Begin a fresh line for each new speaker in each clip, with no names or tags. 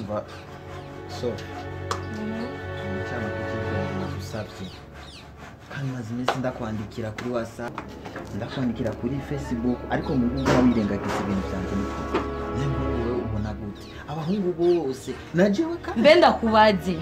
umva so cyama kukibwira usabye kandi maze iminsi ndakwandikira kuri WhatsApp ndakwandikira kuri Facebook ariko mu ngubu wirengagiza ibintu byanjye niko wewe ubona gute abahungu bose najewe kandi
mbenda kubaze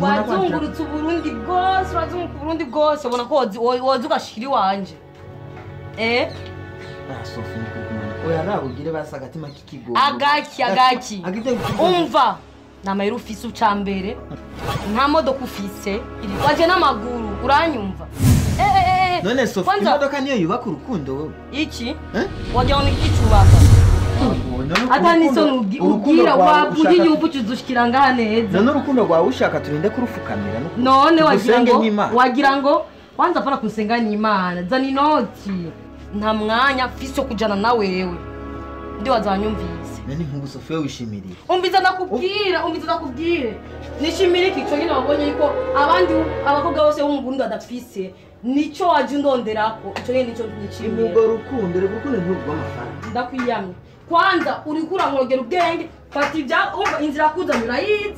wazungurutse Burundi bwose wazunguruka Burundi bwose ubona ko woza ugashira iwanje
Sophie nikukumana oya nabugire basa agatima kikigo
agaki umva namayira ufise ucambere nta modoka ufise waje n'amaguru uranyumva
none Sophie imodoka niyo yubaka urukundo wewe
iki wagira ngo ikicubaka ataniso ugira wabuye yumva ucuzushikira ngaha neza
none urukundo rwawe ushaka turinde kurufukamira
none wagira ngo wanza para kusenga n'Imana zani inoti nta mwanya mfise kujana na wewe ndi wazanyumvise
nani nkungu Sophie wishimiriye
umviza nakubwira nishimire kico nyine wabonye yuko abandi abakobwa bose bo mu Burundi badafise nico waje ndonderako ico nyine nico nishimire
mugo rukundo nturwa amafaranga
ndakwiyamye kwanza uri kurankorogera ubwenge fata ibya umva inzira kuzanyura yize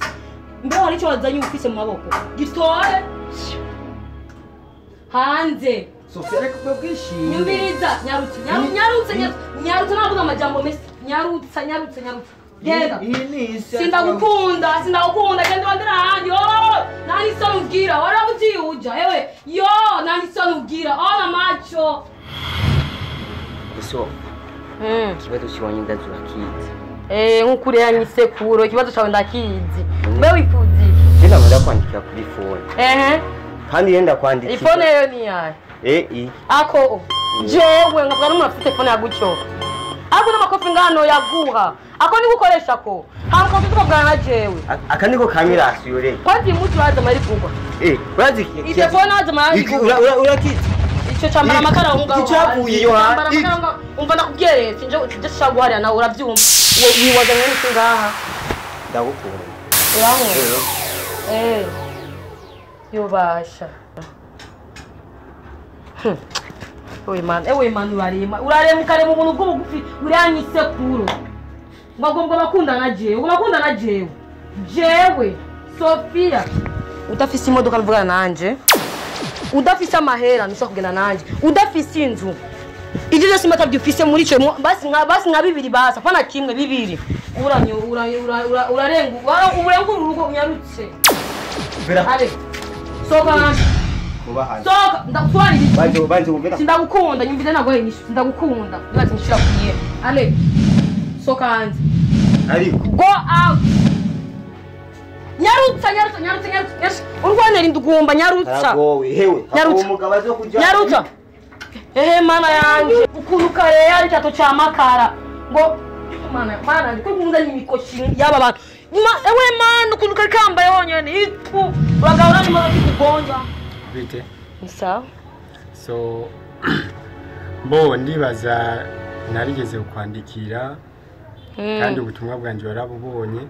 mbeho hari ico wazanye ufise mu maboko gitore hanze
Sophie ariko ko bwishimye
nyumviriza nyarutse navuga amajambo mesi nyarutse genda sindagukunda genda wandira handi nani sonu ubwira warabuzi uja ewe nani sonu ubwira ona macho
so kibazo kibonye ndazura kizi
nkukuri yanyisekuro ikibazo cyawe ndakizi mbe wifuzi
Sina mada kwandikira kuri phone kandi yenda kwandikira
iphone yo ni yaye ako jewe ngabwa n'umuntu afite phone yagucyo ako n'amakofi ngano yaguha ako ni gukoresha ko hamko bitwa bwana jewe
aka niko kamirasi yore
kwati mutu haza mari kugwa
urazi
ite phone haza mari kugwa
urakiti
ico chambara makara unga
kicapuye yo ha
umva nakubwire sinje udashaka hariya nawe uravyumva wiwaza ngene ngaha
ndagukunda
uramwe yobasha ewe man urarema ukarema ubuntu bw'ubugufi uranyisekuro ngagomba bakundana jewe jewe Sophia udafise imodoka mvugana nanje udafise amahera nishobora kugenda nanje udafise inzu ibyo byose matabyo ufise muri cyo basi nka bibiri basa pana kimwe bibiri urarenga urugo unyarutse ale soka soka ndakutwari
banje umvira
sindagukunda nyumvize nagoye nishu ndagukunda ndibaze nshira kuye ale soka hanze
ari
go out nyarutsa urwanera indugumba nyarutsa
hewe umugabo azo kujya
nyarutsa mana yanje ukuntu kare yari cyato cya makara ngo mana ndiko kunza n'imikoshi yaba bantu ewe mana ukuntu kare kambaye wonyene itu uragabura ni mara kugonza
bite
isa
so bo ndibaza narigeze kwandikira kandi ubutumwa bwanje warabubonye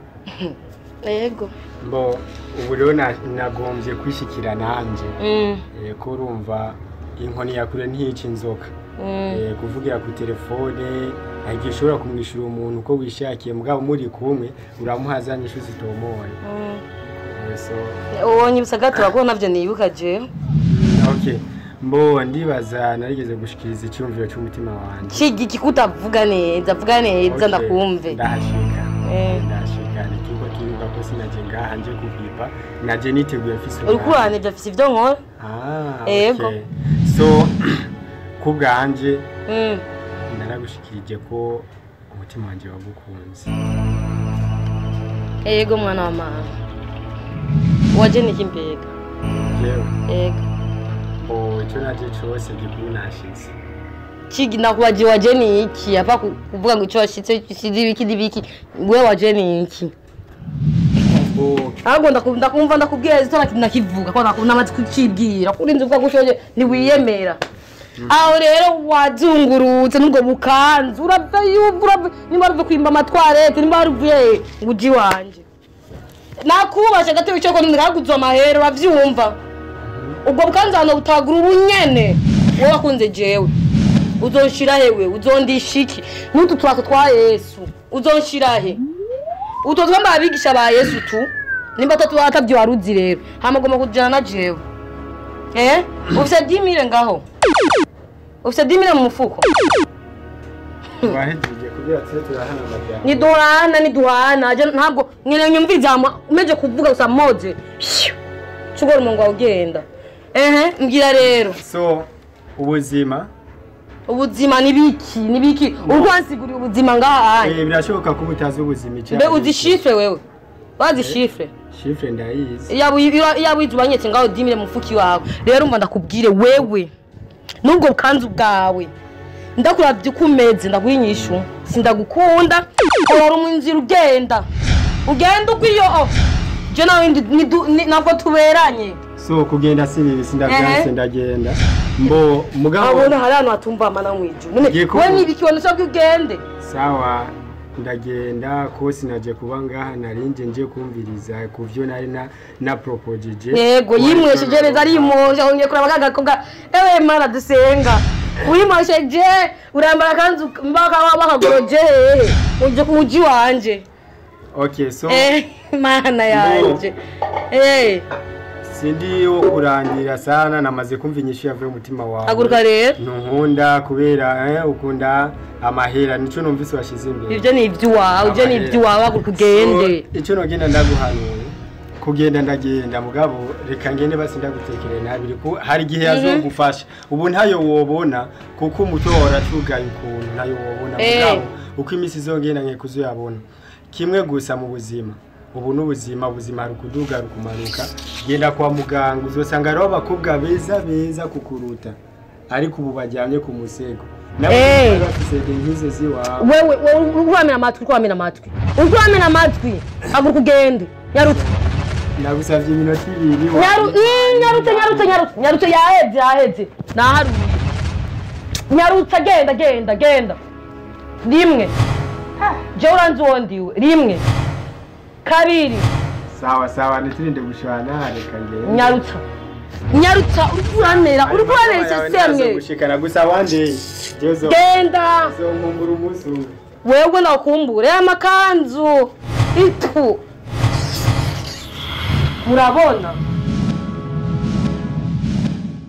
yego
bo ubu rero nagombye kwishikira nanje ko urumva inkoni yakure ntiyica inzoka kuvugira ku telefone agiye ushobora kumwishura umuntu uko wishakiye mugabo muri kumwe uramuhazanye ishu zitomoye so
ubonye bisagato bako navyo nibuka je
okay mbo ndibaza narigeze gushikiriza icyumviro cy'umutima wanje
kigi kikutavuga neza ndakumve
ndashika nituko kiruka ko sinaje ngaha nje kubipa naje niteguye mfise
urukwane byo afise ibyo nkora
yego so kubwanje naragushikirije ko umutima wanje wagukunze
yego mwana wa mama waje nikimbega yego
icyo naje cyose gikuru nashize
kigi nakubaje waje ni iki apa kuvuga ngo icyo washitse kidibiki wewe waje ni iki ahubwo ndakubwira zitona nakivuga ko namaze kucibwira kuri nzi uvuga gushoje ni wiyemera aho rero wazungurutse nubwo bukanzu urava nimba ruve kwimba amatwarete nimba ruvuye nguji wanje nakubasha gato icyo ko ndiraguza amahero bavyumva ubwo bukanzu hano butagura ubunyene wowe wakunze jewe uzonshira hewe uzondishiki n'utu twato twa Yesu uzonshira he utwo twamba abigisha ba Yesu tu nimba atabyo waruzi rero hamagoma kujana na jewe ufise 10,000 ngaho ufise 10,000 mu mufuko
wahejeje kugira tse turahana amajyana
niduhana ntabwo nyene nyumviza umeje kuvuga gusa moje cugora umungu wawe ugenda mbwira rero
so ubuzima
nibiki urwansiguriye ubuzima ngaha
birashoboka ko utazi ubuzima
icyo mbe uzishifre wewe bazishifre
shifre ndayizi
yawize ubanyetse ngaho 10,000 mu mufuki wawe rero umva ndakubwire wewe nubwo bukanzu bwawe ndakuravye kumeze ndaguhinyishu sindagukunda ora umunzira ugenda ukwiyo je nawe nabwo tuberanye
so kugenda sibibi sindavyanse ndagenda mbo mugabo
abona hari hano hatumva amana mwiju we nibiki wonse ko ugende
sawa ndagenda ko sinaje kuba ngaha narinje nje kumviriza kuvyo nari na proposeje
yego yimwesheje neza ari imosha onye kuraba kagakobwa ewe mana dusenga uyimosheje urambara kanzu mbaka bakagoroje uje kumuji wanje
okay so
mana yanje
sindi wo kurangira sana namaze kumva inyishu yavuye umutima wawe
aguruka rero
ntunkunda kubera ukunda amahera nico numvise washize imbere
ivyo ni ivyuwawe uje ni ivyuwawe aguruka ugende
ico nogenda ndaguhanuye kugenda ndagenda mugabo reka ngende basi ndagutekereye nabiri ko hari gihe yazogufasha ubu ntayo wobona kuko umutora tugaye ukuntu ntayo wobona mugabo uko imisi zongenda nkekuzo yabona kimwe gusa mu buzima ubu n'ubuzima hari kuduga rukumanuka genda kwa muganga uzosanga ari abakobwa beza kukuruta ariko ubu bajyamye ku musego nawe bafise ngize ziwa
wewe urwamena amatwi aguruka ugende yarutse
nagusavye iminota 2
nyarutse yaheze naharu nyarutse genda rimwe je uranzi wondiwe rimwe kabiri
sawa niturinde gushwana reka ngende
nyarutsa urwanera isesemwe
gushikana gusa wande jezo
genda
zonkumbura umusu
wewe nakumbure amakanzu itu murabona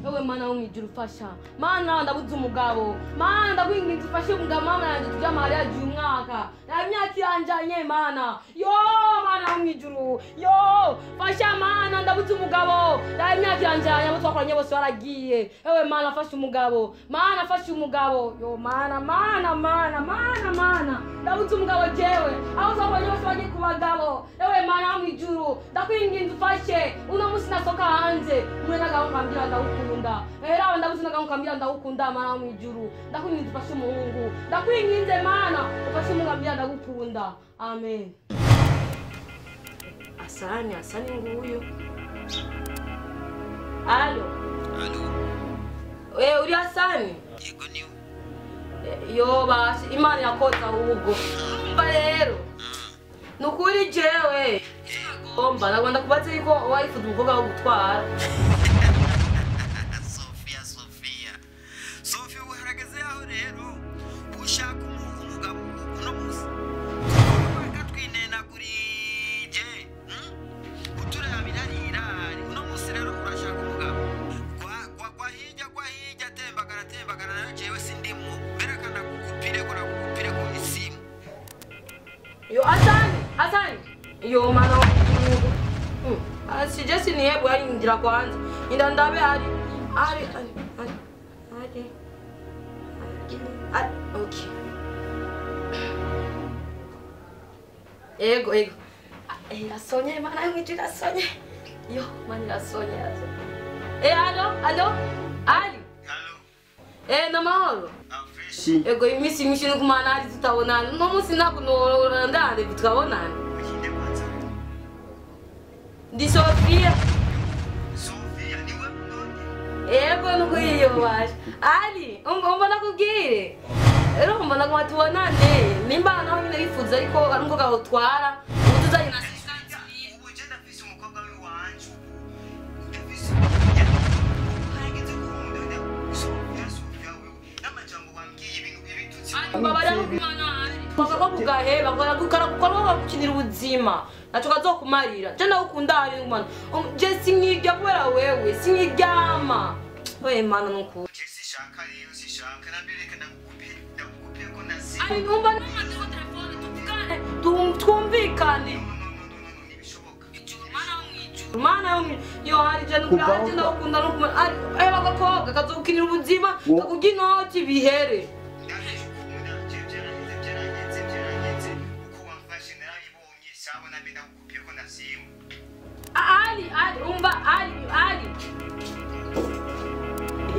ewe mana w'umwijuru fasha mana ndabuze umugabo mana ndagwinginze ufashe umugabo mama yanje tujya mahari yagiye umwaka imyaka iranjanye mana yo mana w'umwijuru yo fasha mana ndabuze umugabo imyaka iranjanye abo twakoranye bose baragiye ewe mana fasha umugabo yo mana ndabuze umugabo jewe abo twakoranye bose bagiye ku bagabo ewe mana w'umwijuru ndakwinginze ufashe uno musi nasoka hanze mwe nagaho nkambira ndawukunda era ndabuze nagaho nkambira ndawukunda mana w'umwijuru ndakwinginze ufashe umuhungu ndakwinginze mana ufashe umugambira ndagukunda amen asani nguyu alo uri asani
yego niwe
yo basi imana yakota ahubwo umva rero nukuri jewe ngomba nagomba kubaza yuko wifuza umukobwa wo gutwara
Sofia uharageze aho rero ushaka umugabo uno musi twinenagurije uturabirarira uno musi rero urashaka umugabo kwa hirya tembagara nayo jewe sindimo mbere kandi gukupire ko isimu
yo asani yo mana sijesi ni hebu ari ngira kwanza inda ndabe ari okay ego asonye mana ngitira asonye yo mana asonye alo ali namahoro ego imisi mishino kumana ari tutabonana no musi nakuno ndande tukabonana ndi Sofia
niwe
ego nukuyiyo baje ali umbona kubwire rero mbona ko tubonane nimba naho nyine bifuza ariko ari ngo gahotwara utuzanye na assistance
ubu je ndafise umukobwa wanje
Sofia wewe n'amajambo wambwiye ibintu ibitutsi mbabara kumana ali bakagaheba bakagukinira ubuzima naco kazokumarira je ndagukunda hari mwana je sinkirya kubera wewe sinkiryama oye mana nuko
sishaka rero sishaka nabireka ndagukupe ko nasi
ari numva namaze ko telefone tuvugane twumvikane mana yo hari je ndagukunda nuko ari bagakobwa kazokukinira ubuzima kakujya inoti bihere Ali, umba Ali.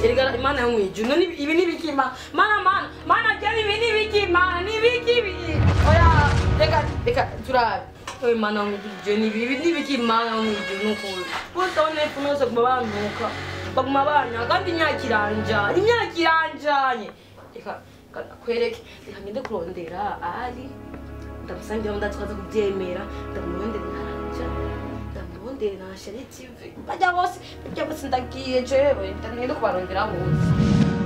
Erega Imana yo mwijuru none ibi nibikima. Mana cyari ibi nibikima, nibiki. Oya, reka turabe. Oya Imana yo mwijuru nibi nibikima yo mwijuru nuko. Botone funose kubabantuka. Baguma banya kandi imyakiranjanye. Reka kwereke, reka ngende kurondera Ali. Ndamusangira ndatwaza kubyemera, ndamurondera ntaranja. na shere TV bajya bose ndagiye jewe ndagenda kubarondera bose